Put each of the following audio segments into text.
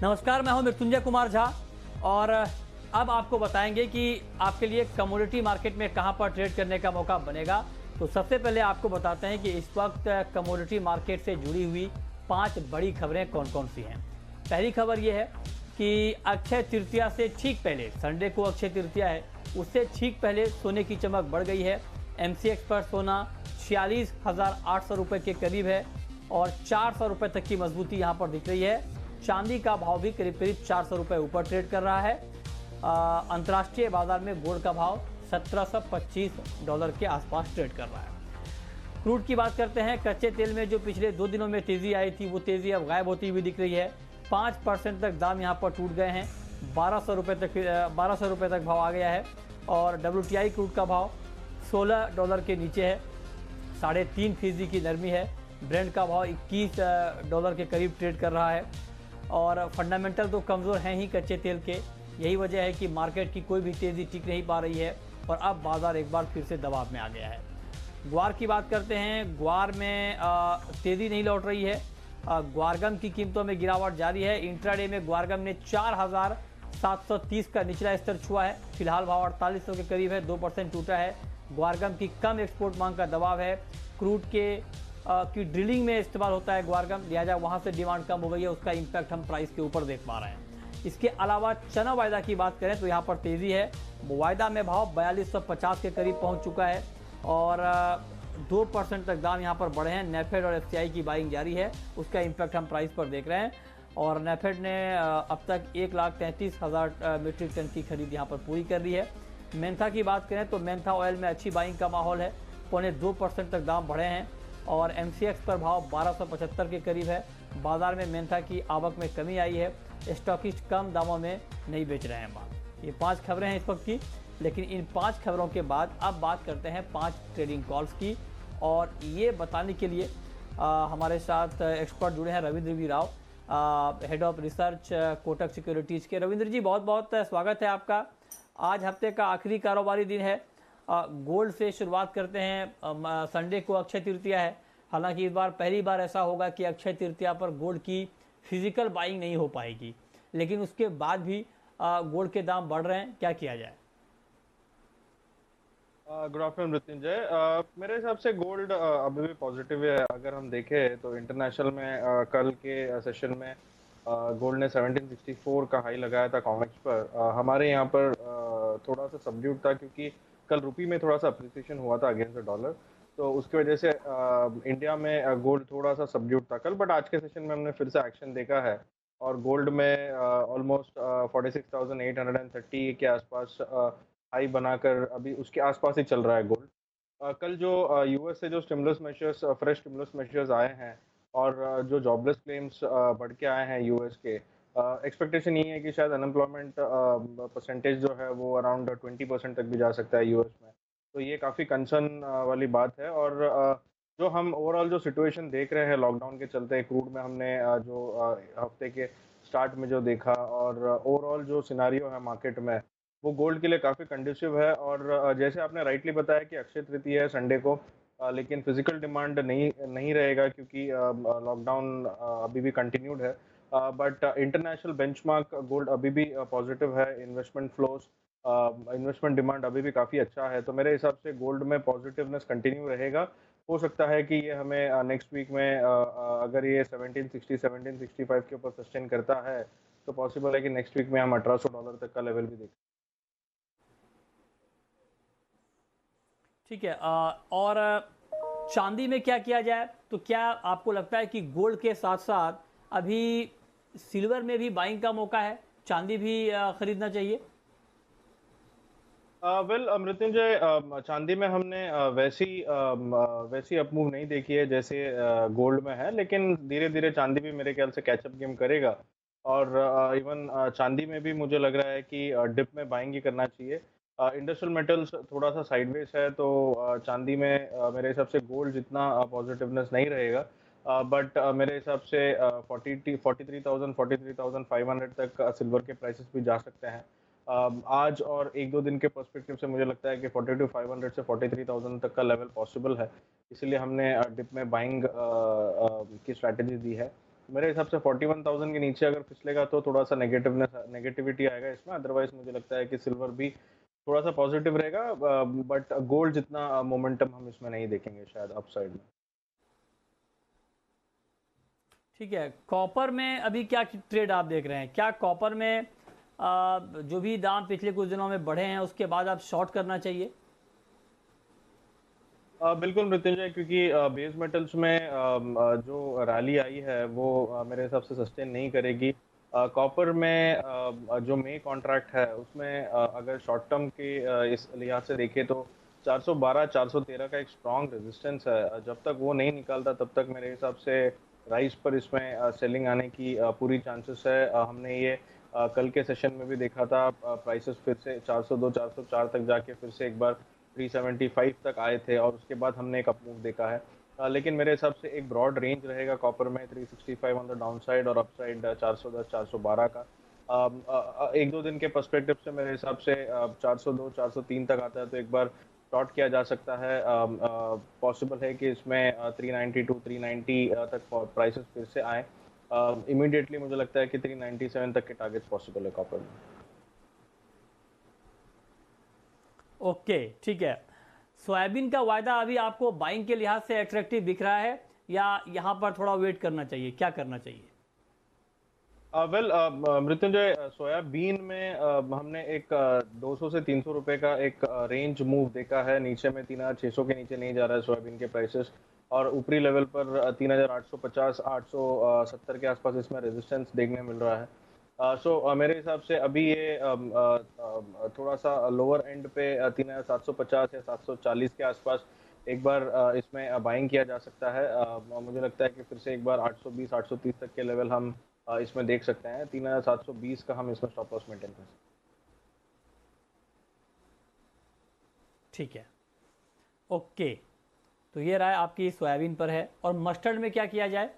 नमस्कार, मैं हूं मृत्युंजय कुमार झा और अब आपको बताएंगे कि आपके लिए कमोडिटी मार्केट में कहां पर ट्रेड करने का मौका बनेगा। तो सबसे पहले आपको बताते हैं कि इस वक्त कमोडिटी मार्केट से जुड़ी हुई 5 बड़ी खबरें कौन कौन सी हैं। पहली खबर यह है कि अक्षय तृतीया से ठीक पहले, संडे को अक्षय तृतीया है, उससे ठीक पहले सोने की चमक बढ़ गई है। MCX पर सोना 46,800 रुपये के करीब है और 400 रुपये तक की मजबूती यहाँ पर दिख रही है। चांदी का भाव भी करीब करीब 400 रुपये ऊपर ट्रेड कर रहा है। अंतर्राष्ट्रीय बाजार में गोल्ड का भाव $1725 के आसपास ट्रेड कर रहा है। क्रूड की बात करते हैं। कच्चे तेल में जो पिछले 2 दिनों में तेजी आई थी, वो तेजी अब गायब होती हुई दिख रही है। 5% तक दाम यहाँ पर टूट गए हैं। 1200 रुपये तक भाव आ गया है और WTI क्रूड का भाव $16 के नीचे है। 3.5% की नरमी है। ब्रेंट का भाव $21 के करीब ट्रेड कर रहा है और फंडामेंटल तो कमज़ोर हैं ही कच्चे तेल के। यही वजह है कि मार्केट की कोई भी तेज़ी टिक नहीं पा रही है और अब बाज़ार एक बार फिर से दबाव में आ गया है। ग्वार की बात करते हैं। ग्वार में तेज़ी नहीं लौट रही है। ग्वारगम की कीमतों में गिरावट जारी है। इंट्राडे में ग्वारगम ने 4,730 का निचला स्तर छुआ है। फिलहाल भाव 4800 के करीब है, 2% टूटा है। ग्वारगम की कम एक्सपोर्ट मांग का दबाव है। क्रूड की ड्रिलिंग में इस्तेमाल होता है ग्वारगम, लिहाजा वहाँ से डिमांड कम हो गई है। उसका इम्पैक्ट हम प्राइस के ऊपर देख पा रहे हैं। इसके अलावा चना वायदा की बात करें तो यहाँ पर तेज़ी है। वायदा में भाव 4250 के करीब पहुँच चुका है और 2% तक दाम यहाँ पर बढ़े हैं। नेफेड और FCI की बाइंग जारी है, उसका इम्पैक्ट हम प्राइस पर देख रहे हैं। और नेफेड ने अब तक 1,33,000 मीट्रिक टन की खरीद यहाँ पर पूरी कर ली है। मेंथा की बात करें तो मेंथा ऑयल में अच्छी बाइंग का माहौल है। 0.25% तक दाम बढ़े हैं और MCX पर भाव 1275 के करीब है। बाजार में मेंथा की आवक में कमी आई है। स्टॉकिस्ट कम दामों में नहीं बेच रहे हैं माल। ये 5 खबरें हैं इस वक्त की, लेकिन इन 5 खबरों के बाद अब बात करते हैं 5 ट्रेडिंग कॉल्स की। और ये बताने के लिए हमारे साथ एक्सपर्ट जुड़े हैं Ravindra V Rao, head of research Kotak securities के। रविंद्र जी, बहुत बहुत स्वागत है आपका। आज हफ्ते का आखिरी कारोबारी दिन है। गोल्ड से शुरुआत करते हैं। संडे को अक्षय तृतीया है। हालांकि इस बार पहली बार ऐसा होगा कि अक्षय तृतीया पर गोल्ड की फिजिकल बाइंग नहीं हो पाएगी, लेकिन उसके बाद भी गोल्ड के दाम बढ़ रहे हैं। क्या किया जाए? Good afternoon Mrityunjay. मेरे हिसाब से गोल्ड अभी भी पॉजिटिव है। अगर हम देखें तो इंटरनेशनल में कल के सेशन में गोल्ड ने 1764 का हाई लगाया था कॉमेक्स पर। हमारे यहाँ पर थोड़ा सा सबड्यूड था क्योंकि कल रुपी में थोड़ा सा अप्रिसिएशन हुआ था अगेंस्ट द डॉलर, तो उसकी वजह से इंडिया में गोल्ड थोड़ा सा सबड्यूड था कल। बट आज के सेशन में हमने फिर से एक्शन देखा है और गोल्ड में ऑलमोस्ट 46,830 के आसपास हाई बनाकर अभी उसके आसपास ही चल रहा है गोल्ड। कल जो US से जो stimulus measures, fresh stimulus measures आए हैं और जो जॉबलेस क्लेम्स बढ़ के आए हैं US के, एक्सपेक्टेशन ये है कि शायद अनएम्प्लॉयमेंट परसेंटेज जो है वो अराउंड 20% तक भी जा सकता है US में। तो ये काफ़ी कंसर्न वाली बात है। और जो हम ओवरऑल जो सिचुएशन देख रहे हैं लॉकडाउन के चलते, क्रूड में हमने जो हफ्ते के स्टार्ट में जो देखा और ओवरऑल जो सिनारियो है मार्केट में, वो गोल्ड के लिए काफ़ी कंड्यूसिव है। और जैसे आपने राइटली बताया कि अक्षय तृतीया है संडे को, लेकिन फिजिकल डिमांड नहीं नहीं रहेगा क्योंकि लॉकडाउन अभी भी कंटिन्यूड है। बट इंटरनेशनल बेंचमार्क गोल्ड अभी भी पॉजिटिव है। इन्वेस्टमेंट फ्लोज, इन्वेस्टमेंट डिमांड अभी भी काफ़ी अच्छा है। तो मेरे हिसाब से गोल्ड में पॉजिटिवनेस कंटिन्यू रहेगा। हो सकता है कि ये हमें नेक्स्ट वीक में अगर ये 1760 1765 के ऊपर सस्टेन करता है तो पॉसिबल है कि नेक्स्ट वीक में हम $1800 तक का लेवल भी देखें। ठीक है। और चांदी में क्या किया जाए? तो क्या आपको लगता है कि गोल्ड के साथ साथ अभी सिल्वर में भी बाइंग का मौका है? चांदी भी खरीदना चाहिए? वेल मृत्युंजय, चांदी में हमने वैसी अपमूव नहीं देखी है जैसे गोल्ड में है, लेकिन धीरे धीरे चांदी भी मेरे ख्याल से कैचअप गेम करेगा। और इवन चांदी में भी मुझे लग रहा है कि डिप में बाइंग ही करना चाहिए। इंडस्ट्रियल मेटल्स थोड़ा सा साइडवेज है, तो चांदी में मेरे हिसाब से गोल्ड जितना पॉजिटिवनेस नहीं रहेगा। बट मेरे हिसाब से 43,500 तक सिल्वर के प्राइसेस भी जा सकते हैं। आज और 1-2 दिन के पर्सपेक्टिव से मुझे लगता है कि 42,500 से 43,000 तक का लेवल पॉसिबल है। इसीलिए हमने डिप में बाइंग की स्ट्रैटेजी दी है। मेरे हिसाब से 41,000 के नीचे अगर फिसलेगा तो थोड़ा सा नेगेटिविटी आएगा इसमें। अदरवाइज मुझे लगता है कि सिल्वर भी थोड़ा सा पॉजिटिव रहेगा, बट गोल्ड जितना मोमेंटम हम इसमें नहीं देखेंगे शायद अपसाइड में। ठीक है, कॉपर में अभी क्या ट्रेड आप देख रहे हैं? क्या कॉपर में जो भी दाम पिछले कुछ दिनों में बढ़े हैं उसके बाद आप शॉर्ट करना चाहिए? बिल्कुल मृत्युंजय, क्योंकि बेस मेटल्स में जो रैली आई है वो मेरे हिसाब से सस्टेन नहीं करेगी। कॉपर में जो मे कॉन्ट्रैक्ट है उसमें अगर शॉर्ट टर्म के इस लिहाज से देखें तो 412 413 का एक स्ट्रॉन्ग रेजिस्टेंस है। जब तक वो नहीं निकालता तब तक मेरे हिसाब से राइस पर इसमें सेलिंग आने की पूरी चांसेस है। हमने ये कल के सेशन में भी देखा था, प्राइसेस फिर से 402 404 तक जाके फिर से एक बार 375 तक आए थे और उसके बाद हमने एक अपमूव देखा है। लेकिन मेरे हिसाब से एक ब्रॉड रेंज रहेगा कॉपर में, 365 ऑन द डाउन साइड और अपसाइड 410 412 का। एक दो दिन के पर्सपेक्टिव से मेरे हिसाब से 402 403 तक आता है तो एक बार शॉर्ट किया जा सकता है। पॉसिबल है कि इसमें 392 390 तक प्राइसेस फिर से आए। इमीडिएटली मुझे लगता है कि 397 तक के टारगेट्स पॉसिबल है कॉपर में। ओके, ठीक है। सोयाबीन का वायदा अभी आपको बाइंग के लिहाज से अट्रैक्टिव दिख रहा है या यहाँ पर थोड़ा वेट करना चाहिए? क्या करना चाहिए? वेल मृत्युंजय, सोयाबीन में हमने एक 200 से 300 रुपए का एक रेंज मूव देखा है। नीचे में 3,600 के नीचे नहीं जा रहा है सोयाबीन के प्राइसेस, और ऊपरी लेवल पर 3,850 870 के आसपास इसमें रेजिस्टेंस देखने मिल रहा है। सो मेरे हिसाब से अभी ये थोड़ा सा लोअर एंड पे 3,750 या 740 के आसपास एक बार इसमें बाइंग किया जा सकता है। मुझे लगता है कि फिर से एक बार 820 830 तक के लेवल हम इसमें देख सकते हैं। 3,720 का हम इसमें स्टॉप लॉस मेंटेन कर सकते हैं। ठीक है, ओके। तो ये राय आपकी सोयाबीन पर है। और मस्टर्ड में क्या किया जाए?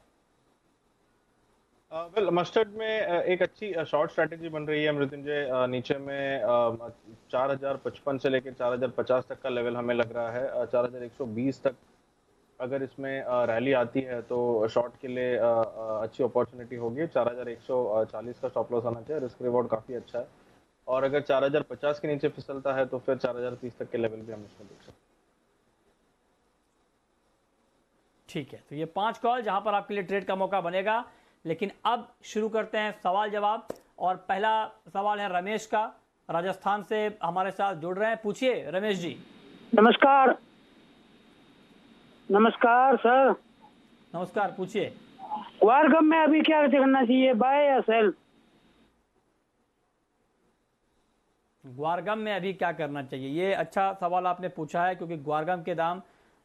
वेल मस्टर्ड में एक अच्छी शॉर्ट स्ट्रैटेजी बन रही है मृत्युंजय। नीचे में 4,055 से लेकर 4,050 तक का लेवल हमें लग रहा है। 4,120 तक अगर इसमें रैली आती है तो शॉर्ट के लिए अच्छी अपॉर्चुनिटी होगी। 4,140 का स्टॉप लॉस आना चाहिए, रिस्क रिवॉर्ड काफ़ी अच्छा है। और अगर 4,050 के नीचे फिसलता है तो फिर 4,030 तक के लेवल भी हम इसमें देख सकते हैं। ठीक है, तो ये 5 कॉल जहां पर आपके लिए ट्रेड का मौका बनेगा। लेकिन अब शुरू करते हैं सवाल जवाब। और पहला सवाल है रमेश का, राजस्थान से हमारे साथ जुड़ रहे हैं। पूछिए रमेश जी। नमस्कार। नमस्कार सर। नमस्कार, पूछिए। ग्वारगम में अभी क्या करना चाहिए, बाय या सेल? ग्वारगम में अभी क्या करना चाहिए, ये अच्छा सवाल आपने पूछा है, क्योंकि ग्वारगम के दाम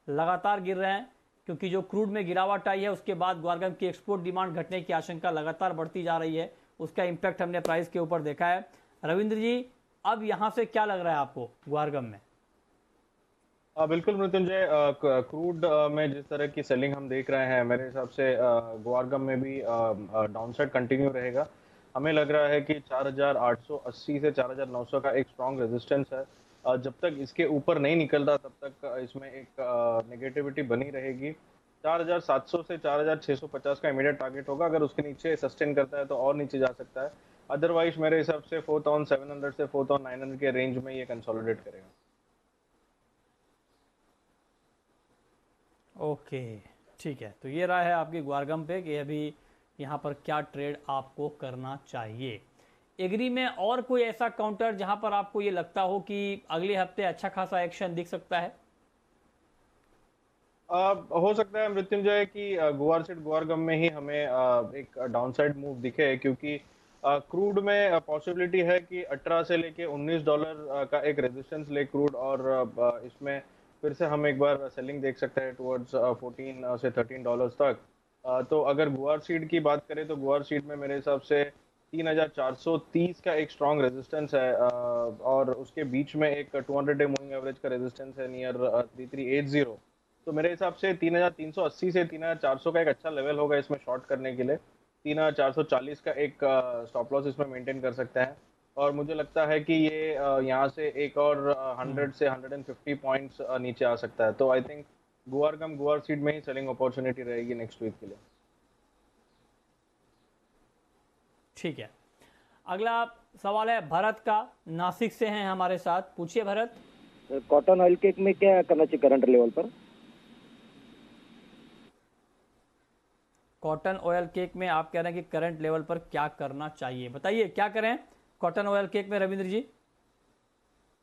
लगातार गिर रहे हैं। क्योंकि जो क्रूड में गिरावट आई है उसके बाद ग्वारगम की एक्सपोर्ट डिमांड घटने की आशंका लगातार बढ़ती जा रही है। उसका इम्पैक्ट हमने प्राइस के ऊपर देखा है। रविंद्र जी, अब यहाँ से क्या लग रहा है आपको ग्वारगम में? बिल्कुल मृत्युंजय, क्रूड में जिस तरह की सेलिंग हम देख रहे हैं मेरे हिसाब से ग्वारगम में भी डाउनसाइड कंटिन्यू रहेगा। हमें लग रहा है कि 4,880 से 4,900 का एक स्ट्रॉन्ग रेजिस्टेंस है। जब तक इसके ऊपर नहीं निकलता तब तक इसमें एक नेगेटिविटी बनी रहेगी। 4,700 से 4,650 का इमीडिएट टारगेट होगा। अगर उसके नीचे सस्टेन करता है तो और नीचे जा सकता है। अदरवाइज मेरे हिसाब से 4,700 से 4,900 के रेंज में ये कंसोलिडेट करेगा। ओके, ठीक है। तो ये राय है आपकी ग्वारगम पे कि अभी यहाँ पर क्या ट्रेड आपको करना चाहिए। एग्री में और कोई ऐसा काउंटर जहां पर आपको ये लगता हो कि अगले हफ्ते अच्छा खासा एक्शन दिख सकता है? हो सकता है मृत्युंजय कि ग्वारगम में ही हमें एक डाउनसाइड मूव दिखे, क्योंकि क्रूड में पॉसिबिलिटी है कि 18 से लेके $19 का एक रेजिस्टेंस ले क्रूड, और इसमें फिर से हम एक बार सेलिंग देख सकते हैं टुवर्ड्स 14 से $13 तक। तो अगर गुआर सीड की बात करें तो गुआर सीड में मेरे हिसाब से 3,430 का एक स्ट्रॉन्ग रेजिस्टेंस है, और उसके बीच में एक 200 डे मूविंग एवरेज का रेजिस्टेंस है नियर 3380। तो मेरे हिसाब से 3,380 से 3,400 का एक अच्छा लेवल होगा इसमें शॉर्ट करने के लिए। 3,440 का एक स्टॉप लॉस इसमें मेंटेन कर सकते हैं। और मुझे लगता है कि ये यहाँ से एक और 100 से 150 पॉइंट्स नीचे आ सकता है। तो आई थिंक गुआर सीड में ही सेलिंग अपॉर्चुनिटी रहेगी नेक्स्ट वीक के लिए। ठीक है। अगला सवाल है भरत का, नासिक से हैं हमारे साथ। पूछिए भरत। कॉटन ऑयल केक में क्या करना चाहिए करंट लेवल पर? कॉटन ऑयल केक में आप कह रहे हैं कि करंट लेवल पर क्या करना चाहिए, बताइए क्या करें कॉटन ऑयल केक में Ravindra ji?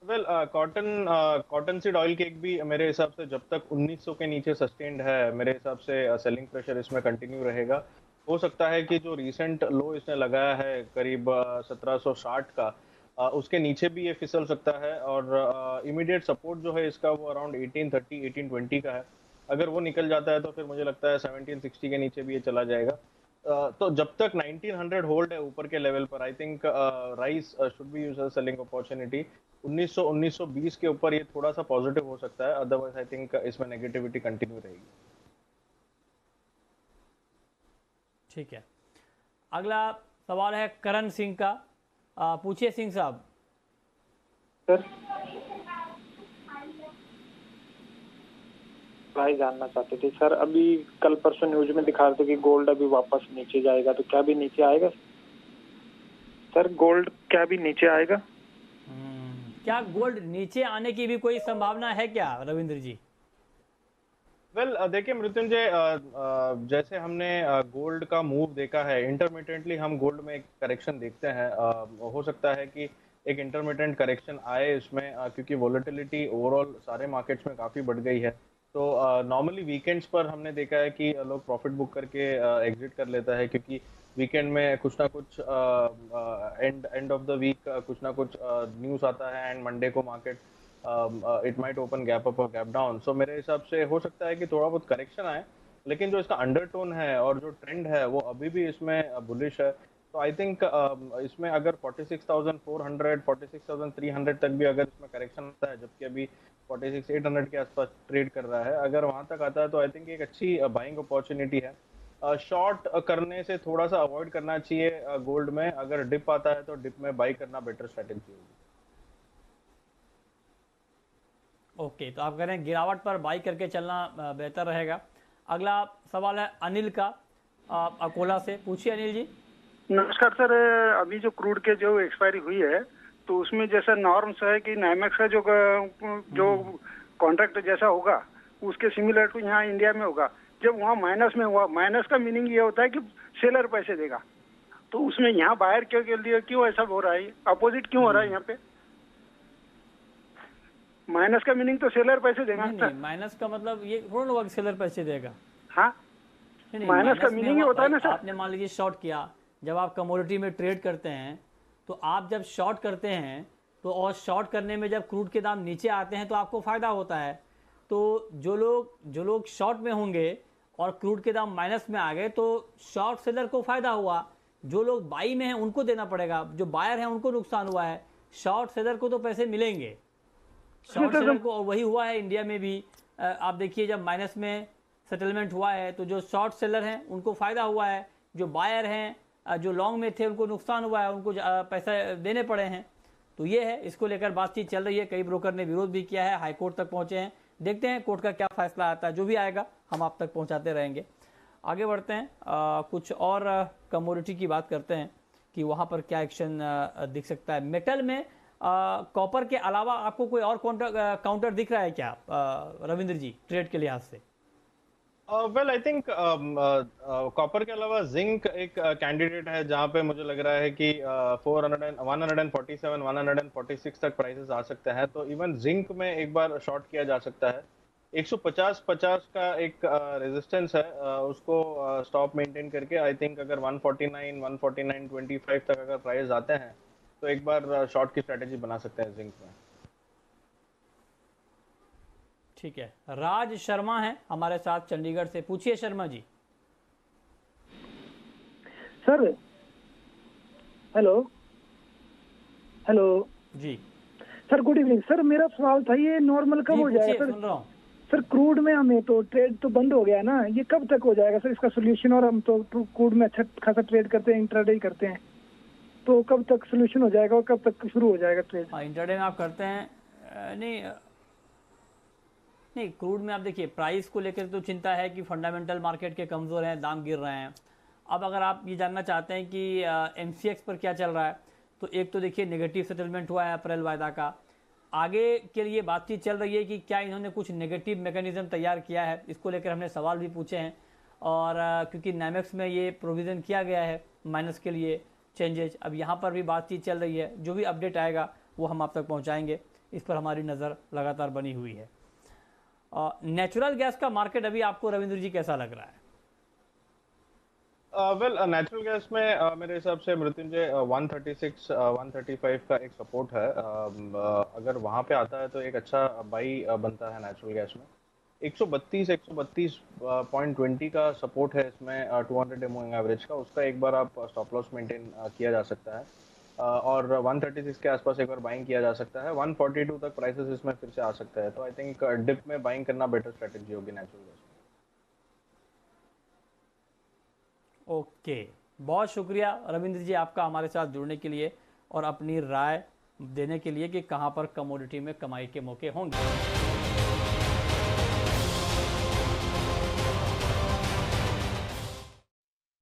Well cotton seed oil cake भी मेरे हिसाब से जब तक 1900 के नीचे सस्टेन्ड है, मेरे हिसाब से सेलिंग प्रेशर इसमें कंटिन्यू रहेगा। हो सकता है कि जो रीसेंट लो इसने लगाया है करीब 1760 का, उसके नीचे भी ये फिसल सकता है। और इमीडिएट सपोर्ट जो है इसका वो अराउंड 1830 1820 का है। अगर वो निकल जाता है तो फिर मुझे लगता है 1760 के नीचे भी ये चला जाएगा। तो जब तक 1900 होल्ड है ऊपर के लेवल पर, I think rise should be used as selling opportunity. 1900 1920 के ऊपर ये थोड़ा सा पॉजिटिव हो सकता है, अदरवाइज आई थिंक इसमें नेगेटिविटी कंटिन्यू रहेगी। ठीक है। अगला सवाल है करण सिंह का। पूछिए सिंह साहब। सर भाई जानना चाहते थे सर, अभी कल परसों न्यूज में दिखा रहे थे कि गोल्ड अभी वापस नीचे जाएगा, तो क्या भी नीचे आएगा सर? गोल्ड क्या भी नीचे आएगा? क्या गोल्ड नीचे आने की भी कोई संभावना है क्या रविंद्र जी? वेल देखिए मृत्युंजय, जैसे हमने गोल्ड का मूव देखा है, इंटरमिटेंटली हम गोल्ड में एक करेक्शन देखते हैं। हो सकता है कि एक इंटरमिटेंट करेक्शन आए इसमें, क्योंकि वोलेटिलिटी ओवरऑल सारे मार्केट्स में काफ़ी बढ़ गई है। तो नॉर्मली वीकेंड्स पर हमने देखा है कि लोग प्रॉफिट बुक करके एग्जिट कर लेता है, क्योंकि वीकेंड में कुछ ना कुछ एंड ऑफ द वीक कुछ ना कुछ न्यूज़ आता है, एंड मंडे को market it might open gap up और गैप डाउन। सो मेरे हिसाब से हो सकता है कि थोड़ा बहुत करेक्शन आए, लेकिन जो इसका अंडरटोन है और जो ट्रेंड है वो अभी भी इसमें बुलिश है। तो आई थिंक इसमें अगर 46,400 46,300 तक भी अगर इसमें करेक्शन आता है, जबकि अभी 46,800 के आसपास ट्रेड कर रहा है, अगर वहां तक आता है तो आई थिंक एक अच्छी बाइंग अपॉर्चुनिटी है। शॉर्ट करने से थोड़ा सा अवॉइड करना चाहिए गोल्ड में। अगर डिप आता है तो डिप में बाई करना बेटर स्ट्रेटेजी होगी। ओके, तो आप कह रहे हैं गिरावट पर बाई करके चलना बेहतर रहेगा। अगला सवाल है अनिल का, अकोला से। पूछिए अनिल जी। नमस्कार सर, अभी जो क्रूड के जो एक्सपायरी हुई है तो उसमें जैसा नॉर्म्स है कि नाइमेक्स का जो कॉन्ट्रैक्ट जैसा होगा उसके सिमिलर टू यहाँ इंडिया में होगा। जब वहाँ माइनस में हुआ, माइनस का मीनिंग ये होता है कि सेलर पैसे देगा, तो उसमें यहाँ बायर क्यों ऐसा हो रहा है? अपोजिट क्यों हो रहा है यहाँ पे? माइनस का मीनिंग तो सेलर पैसे देगा। नहीं, माइनस का मतलब ये थोड़ा होगा कि सेलर पैसे देगा। हाँ, नहीं, माइनस का मीनिंग ये होता है ना सर। आपने मान लीजिए शॉर्ट किया, जब आप कमोडिटी में ट्रेड करते हैं तो आप जब शॉर्ट करते हैं तो, और शॉर्ट करने में जब क्रूड के दाम नीचे आते हैं तो आपको फ़ायदा होता है। तो जो लोग शॉर्ट में होंगे और क्रूड के दाम माइनस में आ गए तो शॉर्ट सेलर को फ़ायदा हुआ, जो लोग बाई में हैं उनको देना पड़ेगा, जो बायर हैं उनको नुकसान हुआ है। शॉर्ट सेलर को तो पैसे मिलेंगे, शॉर्ट सेलर को, और वही हुआ है इंडिया में भी। आप देखिए जब माइनस में सेटलमेंट हुआ है तो जो शॉर्ट सेलर हैं उनको फ़ायदा हुआ है, जो बायर हैं जो लॉन्ग में थे उनको नुकसान हुआ है, उनको पैसा देने पड़े हैं। तो ये है, इसको लेकर बातचीत चल रही है। कई ब्रोकर ने विरोध भी किया है, हाई कोर्ट तक पहुंचे हैं। देखते हैं कोर्ट का क्या फैसला आता है, जो भी आएगा हम आप तक पहुंचाते रहेंगे। आगे बढ़ते हैं, कुछ और कमोडिटी की बात करते हैं कि वहाँ पर क्या एक्शन दिख सकता है। मेटल में कॉपर के अलावा आपको कोई और काउंटर दिख रहा है क्या रविंद्र जी, ट्रेड के लिहाज से? वेल आई थिंक कॉपर के अलावा जिंक एक कैंडिडेट है जहां पे मुझे लग रहा है कि 147 146 तक प्राइसेस आ सकते हैं। तो इवन जिंक में एक बार शॉर्ट किया जा सकता है। 150 का एक रेजिस्टेंस है, उसको स्टॉप मेंटेन करके आई थिंक अगर 149 149.25 तक अगर प्राइस आते हैं तो एक बार शॉर्ट की स्ट्रेटेजी बना सकते हैं जिंक में। ठीक है, राज शर्मा है हमारे साथ चंडीगढ़ से। पूछिए शर्मा जी। सर हेलो जी सर, गुड इवनिंग सर। मेरा सवाल था ये नॉर्मल कब हो जाएगा सर? सुन रहा हूँ सर, क्रूड में हमें तो ट्रेड तो बंद हो गया ना, ये कब तक हो जाएगा सर इसका सोल्यूशन? और हम तो क्रूड में अच्छा खासा ट्रेड करते हैं, इंट्राडे करते हैं, तो कब तक सोल्यूशन हो जाएगा और कब तक शुरू हो जाएगा ट्रेड? इंट्राडे में आप करते हैं? नहीं, क्रूड में आप देखिए प्राइस को लेकर तो चिंता है कि फंडामेंटल मार्केट के कमज़ोर हैं, दाम गिर रहे हैं। अब अगर आप ये जानना चाहते हैं कि MCX पर क्या चल रहा है, तो एक तो देखिए नेगेटिव सेटलमेंट हुआ है अप्रैल वायदा का। आगे के लिए बातचीत चल रही है कि क्या इन्होंने कुछ नेगेटिव मैकेनिज्म तैयार किया है, इसको लेकर हमने सवाल भी पूछे हैं। और क्योंकि नाइमेक्स में ये प्रोविज़न किया गया है माइनस के लिए चेंजेज, अब यहाँ पर भी बातचीत चल रही है। जो भी अपडेट आएगा वो हम आप तक पहुँचाएँगे, इस पर हमारी नज़र लगातार बनी हुई है। नेचुरल गैस का मार्केट अभी आपको रविंद्र जी कैसा लग रहा है? वेल नेचुरल गैस में मेरे हिसाब से मृत्युंजय 136 135 का एक सपोर्ट है। अगर वहां पे आता है तो एक अच्छा बाई बनता है नेचुरल गैस में। 132.20 का सपोर्ट है इसमें 200 मूविंग एवरेज का, उसका एक बार आप स्टॉप लॉस मेंटेन किया जा सकता है। और 136 के आसपास एक बार बाइंग किया जा सकता है। 142 तक प्राइसेस इसमें फिर से आ सकता है, तो आई थिंक डिप में बाइंग करना बेटर स्ट्रेटेजी होगी नेचुरल गैस में। ओके, बहुत शुक्रिया रविंद्र जी आपका हमारे साथ जुड़ने के लिए और अपनी राय देने के लिए कि कहां पर कमोडिटी में कमाई के मौके होंगे।